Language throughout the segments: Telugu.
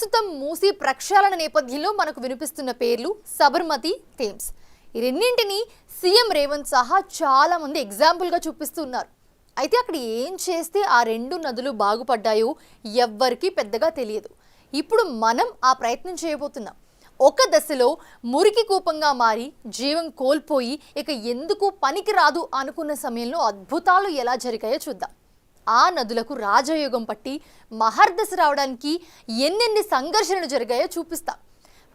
ప్రస్తుతం మూసీ ప్రక్షాళన నేపథ్యంలో మనకు వినిపిస్తున్న పేర్లు సబర్మతి, థేమ్స్. ఈ రెండింటిని సీఎం రేవంత్ సహా చాలా మంది ఎగ్జాంపుల్గా చూపిస్తున్నారు. అయితే అక్కడ ఏం చేస్తే ఆ రెండు నదులు బాగుపడ్డాయో ఎవ్వరికీ పెద్దగా తెలియదు. ఇప్పుడు మనం ఆ ప్రయత్నం చేయబోతున్నాం. ఒక దశలో మురికి కూపంగా మారి జీవం కోల్పోయి ఇక ఎందుకు పనికి రాదు అనుకున్న సమయంలో అద్భుతాలు ఎలా జరిగాయో చూద్దాం. ఆ నదులకు రాజయోగం పట్టి మహర్దశ రావడానికి ఎన్నెన్ని సంఘర్షణలు జరిగాయో చూపిస్తాం.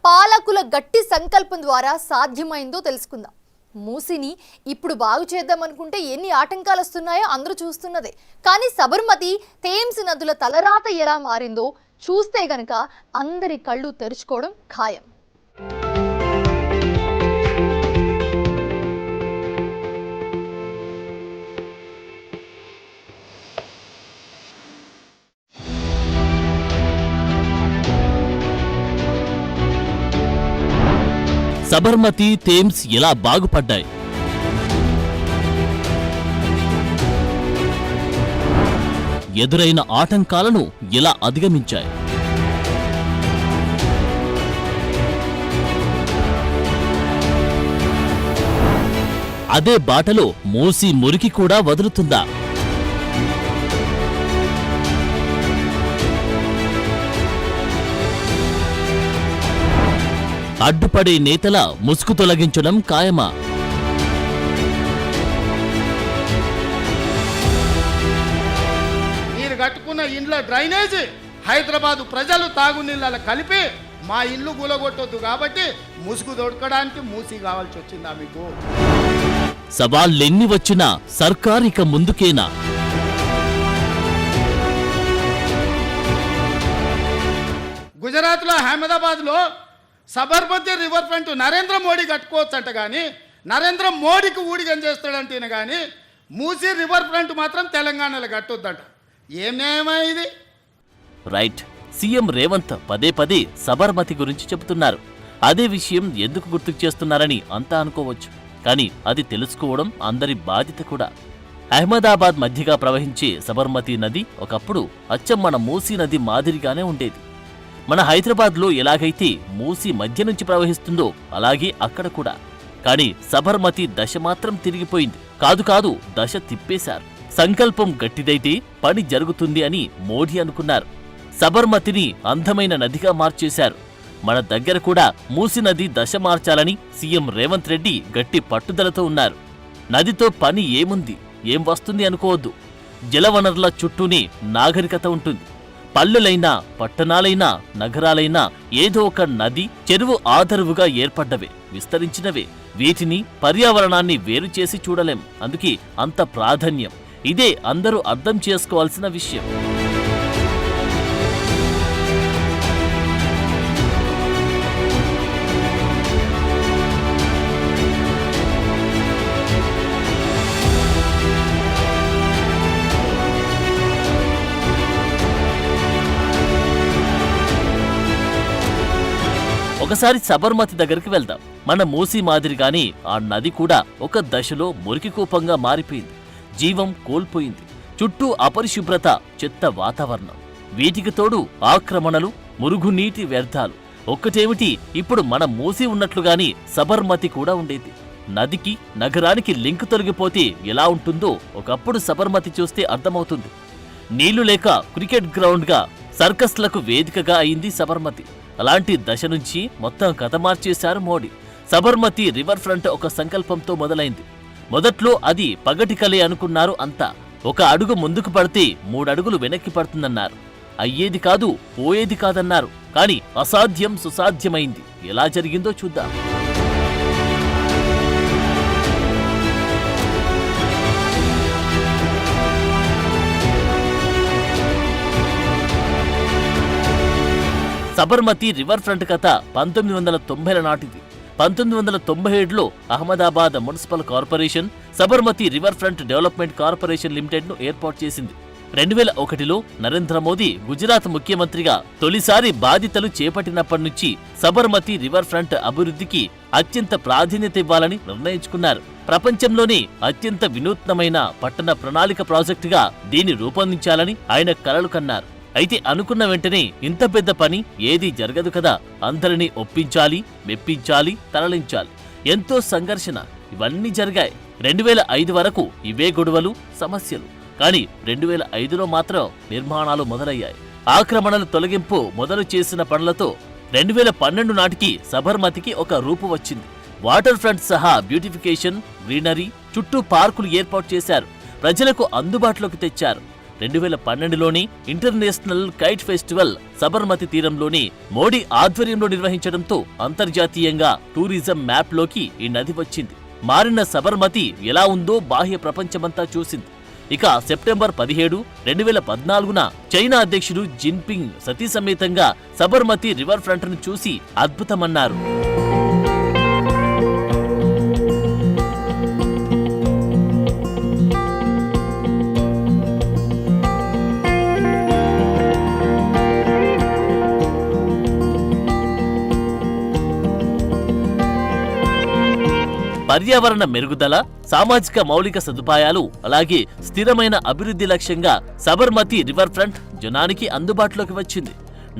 పాలకుల గట్టి సంకల్పం ద్వారా సాధ్యమైందో తెలుసుకుందాం. మూసిని ఇప్పుడు బాగు చేద్దాం అనుకుంటే ఎన్ని ఆటంకాలు వస్తున్నాయో అందరూ చూస్తున్నదే. కానీ సబర్మతి, థేమ్స్ నదుల తలరాత ఎలా మారిందో చూస్తే గనక అందరి కళ్ళు తెరుచుకోవడం ఖాయం. సబర్మతి, థేమ్స్ ఎలా బాగుపడ్డాయి? ఎదురైన ఆటంకాలను ఎలా అధిగమించాయి? అదే బాటలో మూసీ మురికి కూడా వదులుతుందా? అడ్డుపడే నేతల ముసుగు తొలగించడం ఖాయమా? మీరు కట్టుకున్న ఇండ్ల డ్రైనేజ్ హైదరాబాదు ప్రజలు తాగునీళ్ళ కలిపి మా ఇల్లు కూలగొట్టొద్దు కాబట్టి ముసుగు దొరకడానికి మూసి కావాల్సి వచ్చిందా మీకు? సవాళ్ళెన్ని వచ్చినా సర్కార్ ఇక ముందుకేనా? గుజరాత్లో అహ్మదాబాద్లో సబర్మతి రివర్ ఫ్రంట్ నరేంద్ర మోడీ కట్టుకోవచ్చంట, కానీ నరేంద్ర మోడీకి ఊడిగం చేస్తాడంటేనే కానీ మూసీ రివర్ ఫ్రంట్ మాత్రం తెలంగాణలో కట్టొద్దంట. ఏం న్యాయమా ఇది? రైట్. సీఎం రేవంత్ పదే పదే సబర్మతి గురించి చెబుతున్నారు. అదే విషయం ఎందుకు గుర్తుకు చేస్తున్నారని అంతా అనుకోవచ్చు. కానీ అది తెలుసుకోవడం అందరి బాధ్యత కూడా. అహ్మదాబాద్ మధ్యగా ప్రవహించే సబర్మతి నది ఒకప్పుడు అచ్చం మన మూసీ నది మాదిరిగానే ఉండేది. మన హైదరాబాద్లో ఎలాగైతే మూసీ మధ్య నుంచి ప్రవహిస్తుందో అలాగే అక్కడ కూడా. కానీ సబర్మతి దశ మాత్రం తిరిగిపోయింది. కాదు, దశ తిప్పేశారు. సంకల్పం గట్టిదైతే పని జరుగుతుంది అని మోడీ అనుకున్నారు. సబర్మతిని అందమైన నదిగా మార్చేశారు. మన దగ్గర కూడా మూసీ నది దశ మార్చాలని సీఎం రేవంత్ రెడ్డి గట్టి పట్టుదలతో ఉన్నారు. నదితో పని ఏముంది, ఏం వస్తుంది అనుకోవద్దు. జలవనరుల చుట్టూనే నాగరికత ఉంటుంది. పల్లెలైనా, పట్టణాలైనా, నగరాలైనా ఏదో ఒక నది, చెరువు ఆదరువుగా ఏర్పడ్డవే, విస్తరించినవే. వీటిని, పర్యావరణాన్ని వేరు చేసి చూడలేం. అందుకే అంత ప్రాధాన్యం. ఇదే అందరూ అర్థం చేసుకోవాల్సిన విషయం. ఒకసారి సబర్మతి దగ్గరికి వెళ్దాం. మన మూసీ మాదిరిగానే ఆ నది కూడా ఒక దశలో మురికి కూపంగా మారిపోయింది. జీవం కోల్పోయింది. చుట్టూ అపరిశుభ్రత, చెత్త వాతావరణం. వీటికి తోడు ఆక్రమణలు, మురుగునీటి వ్యర్థాలు. ఒక్కటేమిటి, ఇప్పుడు మన మూసీ ఉన్నట్లుగాని సబర్మతి కూడా ఉండేది. నదికి, నగరానికి లింక్ తొలగిపోతే ఎలా ఉంటుందో ఒకప్పుడు సబర్మతి చూస్తే అర్థమవుతుంది. నీళ్లు లేక క్రికెట్ గ్రౌండ్గా, సర్కస్లకు వేదికగా అయింది సబర్మతి. అలాంటి దశ నుంచి మొత్తం కథ మార్చేశారు మోడీ. సబర్మతి రివర్ ఫ్రంట్ ఒక సంకల్పంతో మొదలైంది. మొదట్లో అది పగటి కలే అనుకున్నారు అంతా. ఒక అడుగు ముందుకు పడితే 3 అడుగులు వెనక్కి పడుతుందన్నారు. అయ్యేది కాదు, పోయేది కాదన్నారు. కానీ అసాధ్యం సుసాధ్యమైంది. ఎలా జరిగిందో చూద్దాం. సబర్మతి రివర్ ఫ్రంట్ కథ 1990ల నాటిది. 1997లో Ahmedabad municipal corporation Sabarmati river front development corporation లిమిటెడ్ను ఏర్పాటు చేసింది. 2001లో నరేంద్ర మోదీ గుజరాత్ ముఖ్యమంత్రిగా తొలిసారి బాధ్యతలు చేపట్టినప్పటి నుంచి సబర్మతి రివర్ ఫ్రంట్ అభివృద్ధికి అత్యంత ప్రాధాన్యత ఇవ్వాలని నిర్ణయించుకున్నారు. ప్రపంచంలోనే అత్యంత వినూత్నమైన పట్టణ ప్రణాళిక ప్రాజెక్టుగా దీన్ని రూపొందించాలని ఆయన కలలు కన్నారు. అయితే అనుకున్న వెంటనే ఇంత పెద్ద పని ఏదీ జరగదు కదా, అందరినీ ఒప్పించాలి, మెప్పించాలి, తరలించాలి, ఎంతో సంఘర్షణ, ఇవన్నీ జరిగాయి. 2005 వరకు ఇవే గొడవలు, సమస్యలు. కానీ 2005లో మాత్రం నిర్మాణాలు మొదలయ్యాయి. ఆక్రమణల తొలగింపు మొదలు చేసిన పనులతో 2012 నాటికి సబర్మతికి ఒక రూపు వచ్చింది. వాటర్ ఫ్రంట్ సహా బ్యూటిఫికేషన్, గ్రీనరీ, చుట్టూ పార్కులు ఏర్పాటు చేశారు, ప్రజలకు అందుబాటులోకి తెచ్చారు. 2012లోని ఇంటర్నేషనల్ కైట్ ఫెస్టివల్ సబర్మతి తీరంలోని మోడీ ఆధ్వర్యంలో నిర్వహించడంతో అంతర్జాతీయంగా టూరిజం మ్యాప్లోకి ఈ నది వచ్చింది. మారిన సబర్మతి ఎలా ఉందో బాహ్య ప్రపంచమంతా చూసింది. ఇక సెప్టెంబర్ 17, 2014న చైనా అధ్యక్షుడు జిన్పింగ్ సతీ సమేతంగా సబర్మతి రివర్ ఫ్రంట్ను చూసి అద్భుతమన్నారు. పర్యావరణ మెరుగుదల, సామాజిక మౌలిక సదుపాయాలు, అలాగే స్థిరమైన అభివృద్ధి లక్ష్యంగా సబర్మతి రివర్ ఫ్రంట్ జనానికి అందుబాటులోకి వచ్చింది.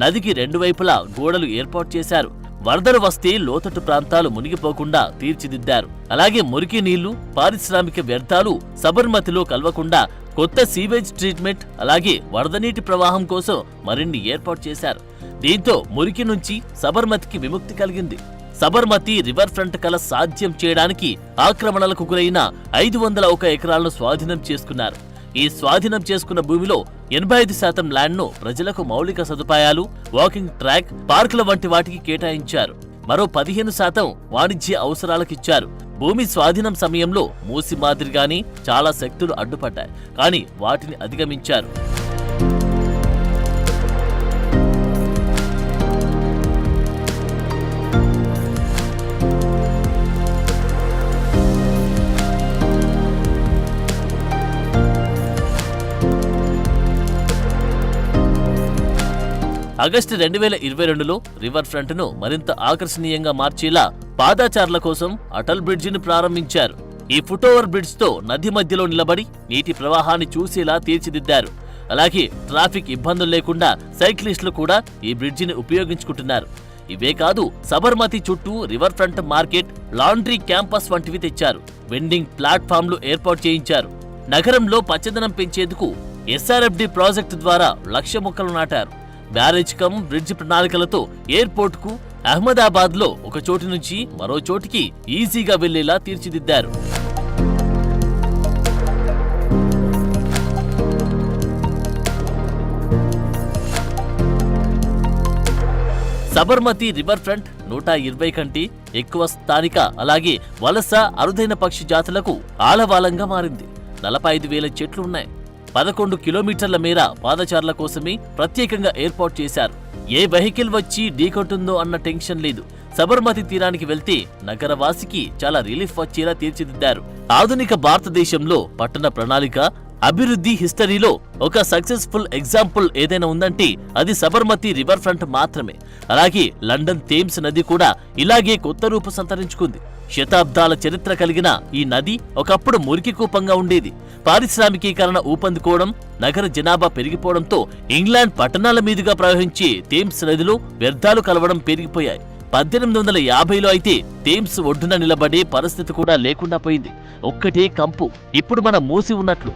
నదికి రెండు వైపులా గోడలు ఏర్పాటు చేశారు. వరదలు వస్తే లోతట్టు ప్రాంతాలు మునిగిపోకుండా తీర్చిదిద్దారు. అలాగే మురికి నీళ్లు, పారిశ్రామిక వ్యర్థాలు సబర్మతిలో కలవకుండా కొత్త సీవేజ్ ట్రీట్మెంట్, అలాగే వరద నీటి ప్రవాహం కోసం మరిన్ని ఏర్పాటు చేశారు. దీంతో మురికి నుంచి సబర్మతికి విముక్తి కలిగింది. సబర్మతి రివర్ ఫ్రంట్ కల సాధ్యం చేయడానికి ఆక్రమణలకు గురైన 501 ఎకరాలను స్వాధీనం చేసుకున్నారు. ఈ స్వాధీనం చేసుకున్న భూమిలో 85% ల్యాండ్ను ప్రజలకు మౌలిక సదుపాయాలు, వాకింగ్ ట్రాక్, పార్కుల వంటి వాటికి కేటాయించారు. మరో 15% వాణిజ్య అవసరాలకిచ్చారు. భూమి స్వాధీనం సమయంలో మూసి మాదిరిగానే చాలా శక్తులు అడ్డుపడ్డాయి, కానీ వాటిని అధిగమించారు. ఆగస్టు 2022లో రివర్ ఫ్రంట్ ను మరింత ఆకర్షణీయంగా మార్చేలా పాదాచారుల కోసం అటల్ బ్రిడ్జిని ప్రారంభించారు. ఈ ఫుట్ఓవర్ బ్రిడ్జ్ తో నది మధ్యలో నిలబడి నీటి ప్రవాహాన్ని చూసేలా తీర్చిదిద్దారు. అలాగే ట్రాఫిక్ ఇబ్బందులు లేకుండా సైక్లిస్టులు కూడా ఈ బ్రిడ్జిని ఉపయోగించుకుంటున్నారు. ఇవే కాదు, సబర్మతి చుట్టూ river front market, laundry campus వంటివి తెచ్చారు. వెండింగ్ ప్లాట్ఫామ్లు ఏర్పాటు చేయించారు. నగరంలో పచ్చదనం పెంచేందుకు SRFD ప్రాజెక్టు ద్వారా 1,00,000 మొక్కలు నాటారు. బ్యారేజ్ కమ్ బ్రిడ్జ్ ప్రణాళికలతో ఎయిర్పోర్ట్ కు అహ్మదాబాద్ లో ఒక చోటు నుంచి మరో చోటికి ఈజీగా వెళ్లేలా తీర్చిదిద్దారు. సబర్మతి రివర్ ఫ్రంట్ 120 కంటే ఎక్కువ స్థానిక, అలాగే వలస, అరుదైన పక్షి జాతులకు ఆలవాలంగా మారింది. 45,000 చెట్లు ఉన్నాయి. 11 కిలోమీటర్ల మేర పాదచారుల కోసమే ప్రత్యేకంగా ఏర్పాటు చేశారు. ఏ వెహికల్ వచ్చి ఢీకొట్టుందో అన్న టెన్షన్ లేదు. సబర్మతి తీరానికి వెళ్తే నగరవాసికి చాలా రిలీఫ్ వచ్చేలా తీర్చిదిద్దారు. ఆధునిక భారతదేశంలో పట్టణ ప్రణాళిక, అభివృద్ధి హిస్టరీలో ఒక సక్సెస్ఫుల్ ఎగ్జాంపుల్ ఏదైనా ఉందంటే అది సబర్మతి రివర్ ఫ్రంట్ మాత్రమే. అలాగే లండన్ థేమ్స్ నది కూడా ఇలాగే కొత్త రూపు సంతరించుకుంది. శతాబ్దాల చరిత్ర కలిగిన ఈ నది ఒకప్పుడు మురికి కూపంగా ఉండేది. పారిశ్రామికీకరణ ఊపందుకోవడం, నగర జనాభా పెరిగిపోవడంతో ఇంగ్లాండ్ పట్టణాల మీదుగా ప్రవహించే థేమ్స్ నదిలో వ్యర్థాలు కలవడం పెరిగిపోయాయి. 1850లో అయితే థేమ్స్ ఒడ్డున నిలబడే పరిస్థితి కూడా లేకుండా పోయింది. ఒక్కటే కంపు. ఇప్పుడు మనం మూసి ఉన్నట్లు.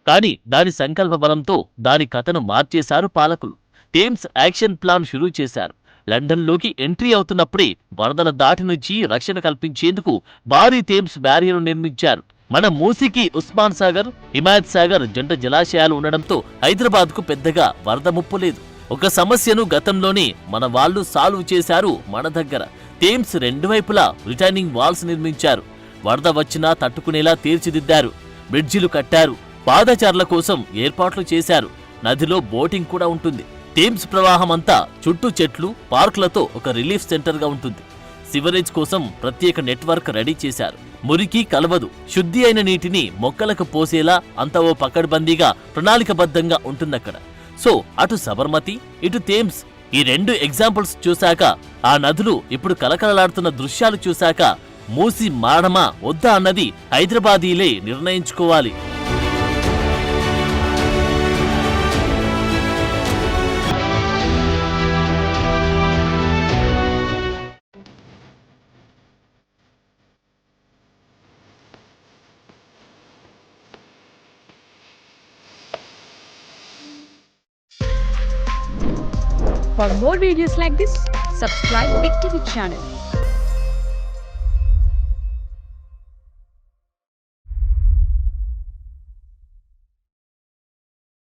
కానీ దాని సంకల్ప బలంతో దాని కథను మార్చేశారు పాలకులు. థేమ్స్ యాక్షన్ ప్లాన్ షురూ చేశారు. లండన్లోకి ఎంట్రీ అవుతున్నప్పుడే వరదల దాటి నుంచి రక్షణ కల్పించేందుకు భారీ థేమ్స్ బ్యారియర్ నిర్మించారు. మన మూసీకి ఉస్మాన్ సాగర్, హిమాయత్ సాగర్ జంట జలాశయాలు ఉండడంతో హైదరాబాద్ కు పెద్దగా వరద ముప్పు లేదు. ఒక సమస్యను గతంలోనే మన వాళ్ళు సాల్వ్ చేశారు మన దగ్గర. థేమ్స్ రెండు వైపులా రిటైనింగ్ వాల్స్ నిర్మించారు. వరద వచ్చినా తట్టుకునేలా తీర్చిదిద్దారు. బ్రిడ్జిలు కట్టారు. పాదచారుల కోసం ఏర్పాట్లు చేశారు. నదిలో బోటింగ్ కూడా ఉంటుంది. థేమ్స్ ప్రవాహం అంతా చుట్టూ చెట్లు, పార్కులతో ఒక రిలీఫ్ సెంటర్ గా ఉంటుంది. సివరేజ్ కోసం ప్రత్యేక నెట్వర్క్ రెడీ చేశారు. మురికి కలవదు. శుద్ధి అయిన నీటిని మొక్కలకు పోసేలా అంతా ఓ పకడ్బందీగా ప్రణాళికబద్ధంగా ఉంటుందక్కడ. సో అటు సబర్మతి, ఇటు థేమ్స్ ఈ 2 ఎగ్జాంపుల్స్ చూశాక, ఆ నదులు ఇప్పుడు కలకలలాడుతున్న దృశ్యాలు చూశాక మూసి మారడమా వద్దా అన్నది హైదరాబాదీలే నిర్ణయించుకోవాలి. For more videos like this, subscribe Big TV channel.